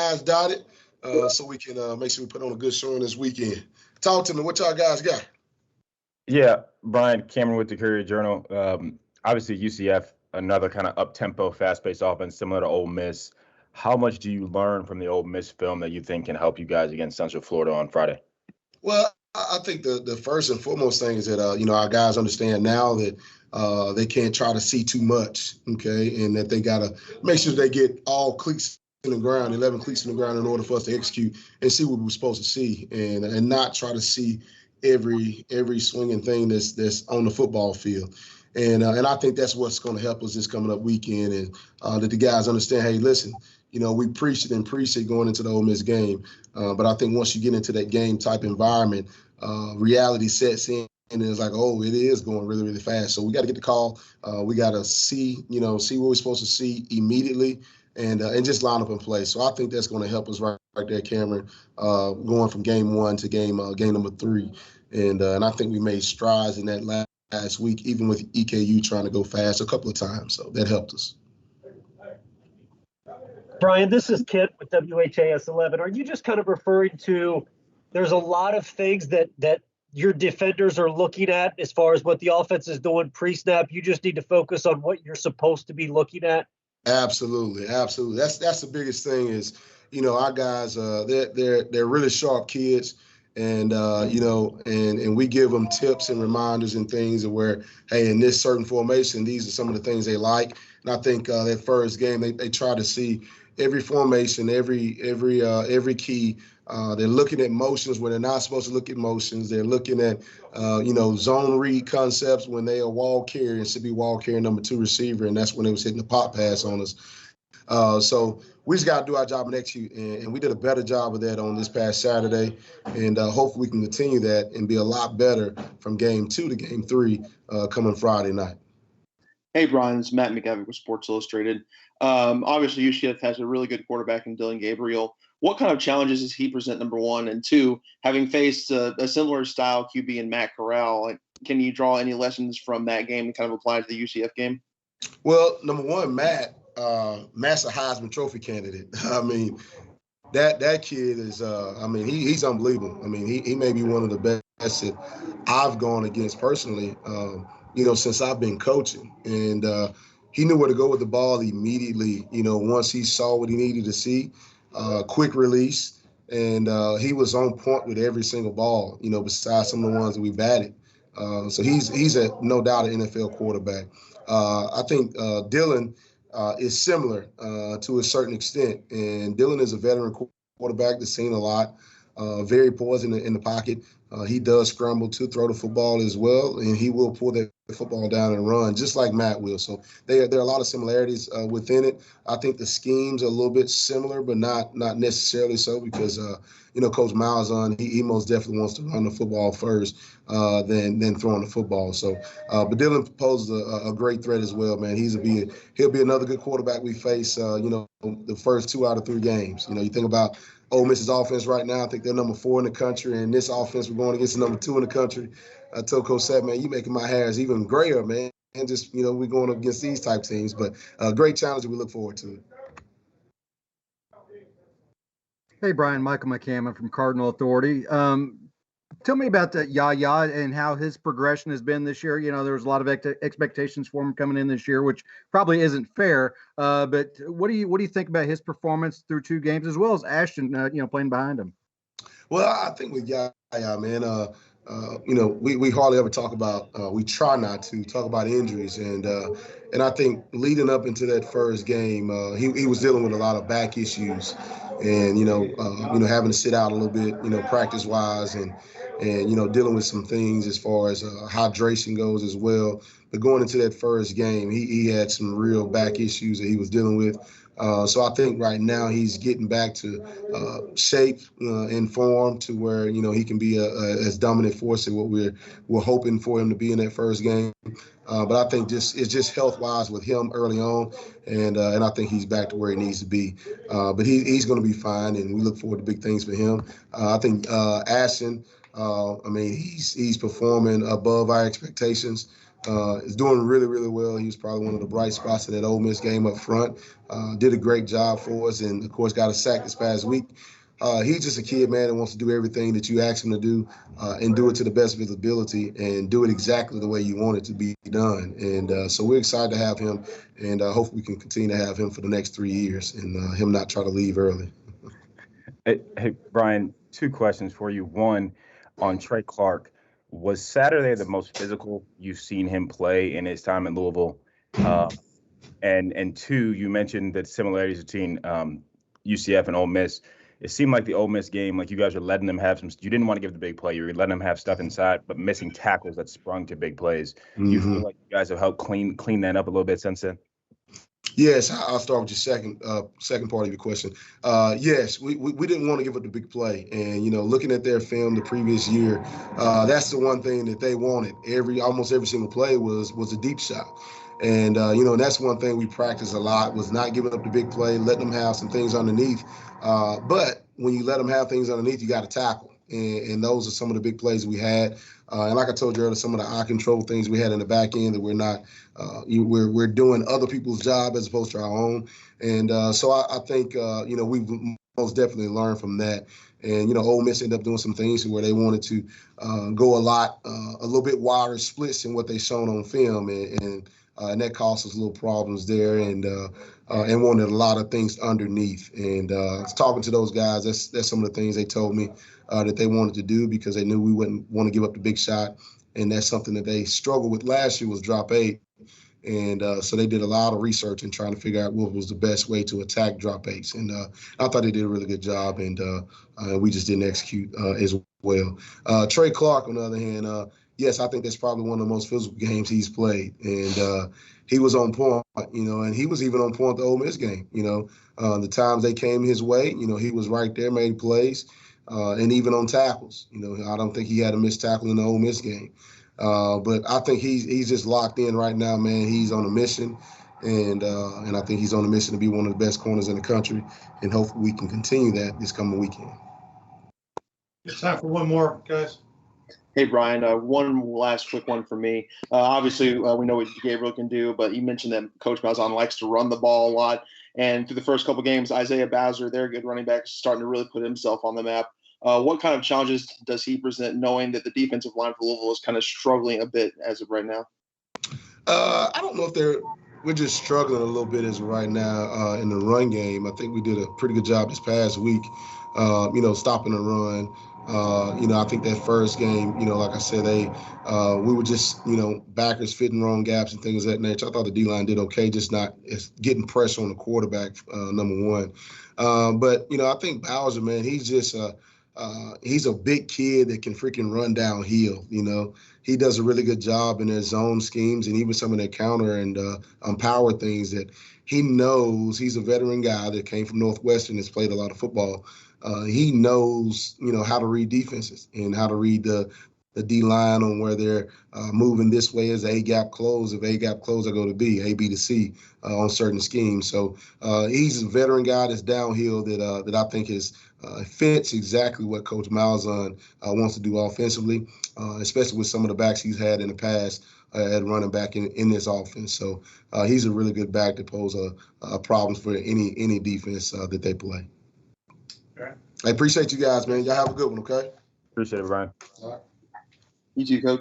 I's dotted, so we can make sure we put on a good showing this weekend. Talk to me. What y'all guys got? Yeah, Bryan, Cameron with the Courier Journal. Obviously, UCF, another kind of up-tempo, fast-paced offense similar to Ole Miss. How much do you learn from the Ole Miss film that you think can help you guys against Central Florida on Friday? Well, I think the first and foremost thing is that, our guys understand now that they can't try to see too much, okay, and that they got to make sure they get all cleats in the ground, 11 cleats in the ground in order for us to execute and see what we're supposed to see and not try to see every swinging thing that's on the football field. And I think that's what's going to help us this coming up weekend, and that the guys understand, hey, listen, we preached it and preached it going into the Ole Miss game. But I think once you get into that game type environment, reality sets in and it's like, oh, it is going really, really fast. So we got to get the call. We got to see what we're supposed to see immediately and just line up and play. So I think that's going to help us right there, Cameron, going from game one to game number 3. And I think we made strides in that last week, even with EKU trying to go fast a couple of times. So that helped us. Bryan, this is Kent with WHAS 11. Are you just kind of referring to there's a lot of things that your defenders are looking at as far as what the offense is doing pre-snap? You just need to focus on what you're supposed to be looking at? Absolutely. That's the biggest thing is, our guys, they're really sharp kids. And, and we give them tips and reminders and things of where, hey, in this certain formation, these are some of the things they like. And I think that first game, they try to see every formation, every key. They're looking at motions when they're not supposed to look at motions. They're looking at, zone read concepts when they are wall carrier and should be wall carrier number 2 receiver. And that's when they was hitting the pop pass on us. So we just got to do our job and execute, and we did a better job of that on this past Saturday, and hopefully we can continue that and be a lot better from game 2 to game 3 coming Friday night. Hey, Bryan, it's Matt McGavick with Sports Illustrated. Obviously, UCF has a really good quarterback in Dylan Gabriel. What kind of challenges does he present, number one? And two, having faced a similar style QB in Matt Corral, can you draw any lessons from that game and kind of apply to the UCF game? Well, number one, Matt's a Heisman Trophy candidate. I mean, that kid is, he's unbelievable. I mean, he may be one of the best that I've gone against personally, since I've been coaching. And he knew where to go with the ball immediately, once he saw what he needed to see, quick release. And he was on point with every single ball, besides some of the ones that we batted. So he's no doubt an NFL quarterback. I think Dylan is similar to a certain extent. And Dylan is a veteran quarterback that's seen a lot, very poised in the pocket. He does scramble to throw the football as well, and he will pull that football down and run, just like Matt will. So there are a lot of similarities within it. I think the schemes are a little bit similar, but not necessarily so because, Coach Malzahn, he most definitely wants to run the football first than throwing the football. So, but Dylan poses a great threat as well, man. He'll be another good quarterback we face, the first 2 out of 3 games. You think about Ole Miss's offense right now. I think they're number 4 in the country, and this offense we're going against the number 2 in the country. I told Coach Sapp, man, you making my hairs even grayer, man. And just, we're going up against these type teams. But a great challenge, and we look forward to it. Hey, Bryan, Michael McCammon from Cardinal Authority. Tell me about Yaya and how his progression has been this year. There was a lot of expectations for him coming in this year, which probably isn't fair. But what do you think about his performance through 2 games, as well as Ashton, playing behind him? Well, I think with Yaya, man, we hardly ever talk about. We try not to talk about injuries, and I think leading up into that first game, he was dealing with a lot of back issues, and having to sit out a little bit, practice wise, and dealing with some things as far as hydration goes as well. But going into that first game, he had some real back issues that he was dealing with. So I think right now he's getting back to shape and form to where he can be as dominant force as what we're hoping for him to be in that first game. But I think it's just health wise with him early on, and I think he's back to where he needs to be. But he's going to be fine, and we look forward to big things for him. I think Ashton, he's performing above our expectations. is doing really, really well. He was probably one of the bright spots in that Ole Miss game up front. Did a great job for us, and of course got a sack this past week. He's just a kid, man, that wants to do everything that you ask him to do and do it to the best of his ability and do it exactly the way you want it to be done. And so we're excited to have him, and hopefully we can continue to have him for the next 3 years and him not try to leave early. Hey, Bryan, 2 questions for you. One, on Trey Clark, was Saturday the most physical you've seen him play in his time in Louisville? And 2, you mentioned the similarities between UCF and Ole Miss. It seemed like the Ole Miss game, like you guys were letting them have you didn't want to give the big play. You were letting them have stuff inside, but missing tackles that sprung to big plays. Do you feel like you guys have helped clean that up a little bit since then? Yes, I'll start with your second part of your question. Yes, we didn't want to give up the big play, and looking at their film the previous year, that's the one thing that they wanted. Almost every single play was a deep shot, and and that's one thing we practiced a lot was not giving up the big play, letting them have some things underneath. But when you let them have things underneath, you got to tackle, and those are some of the big plays we had. And like I told you earlier, some of the eye control things we had in the back end that we're not, we're doing other people's job as opposed to our own. And so I think, we've most definitely learned from that. And, Ole Miss ended up doing some things where they wanted to go a little bit wider splits than what they shown on film. And that caused us little problems there and wanted a lot of things underneath. And talking to those guys, that's some of the things they told me that they wanted to do because they knew we wouldn't want to give up the big shot. And that's something that they struggled with last year was drop 8. And so they did a lot of research and trying to figure out what was the best way to attack drop 8s. And I thought they did a really good job, and we just didn't execute as well. Trey Clark, on the other hand, yes, I think that's probably one of the most physical games he's played. And he was on point, and he was even on point the Ole Miss game. The times they came his way, he was right there, made plays, and even on tackles. I don't think he had a missed tackle in the Ole Miss game. But I think he's just locked in right now, man. He's on a mission, and I think he's on a mission to be one of the best corners in the country, and hopefully we can continue that this coming weekend. It's time for one more, guys. Hey, Bryan, one last quick one for me. Obviously, we know what Gabriel can do, but you mentioned that Coach Malzahn likes to run the ball a lot. And through the first couple games, Isaiah Bowser, their good running back, is starting to really put himself on the map. What kind of challenges does he present, knowing that the defensive line for Louisville is kind of struggling a bit as of right now? I don't know if we're just struggling a little bit as of right now in the run game. I think we did a pretty good job this past week, stopping the run. I think that first game, like I said, we were just, backers fitting wrong gaps and things of that nature. I thought the D-line did okay, just not getting pressure on the quarterback, number one. But I think Bowser, man, he's just he's a big kid that can freaking run downhill. He does a really good job in his zone schemes and even some of their counter and power things that he knows. He's a veteran guy that came from Northwestern, has played a lot of football. He knows, how to read defenses and how to read the D-line on where they're moving this way as A-gap close. If A-gap close, I go to B, A, B to C on certain schemes. So he's a veteran guy that's downhill that I think fits exactly what Coach Malzahn wants to do offensively, especially with some of the backs he's had in the past at running back in this offense. So he's a really good back to pose a problems for any defense that they play. Okay. I appreciate you guys, man. Y'all have a good one, okay? Appreciate it, Bryan. All right. You too, Coach.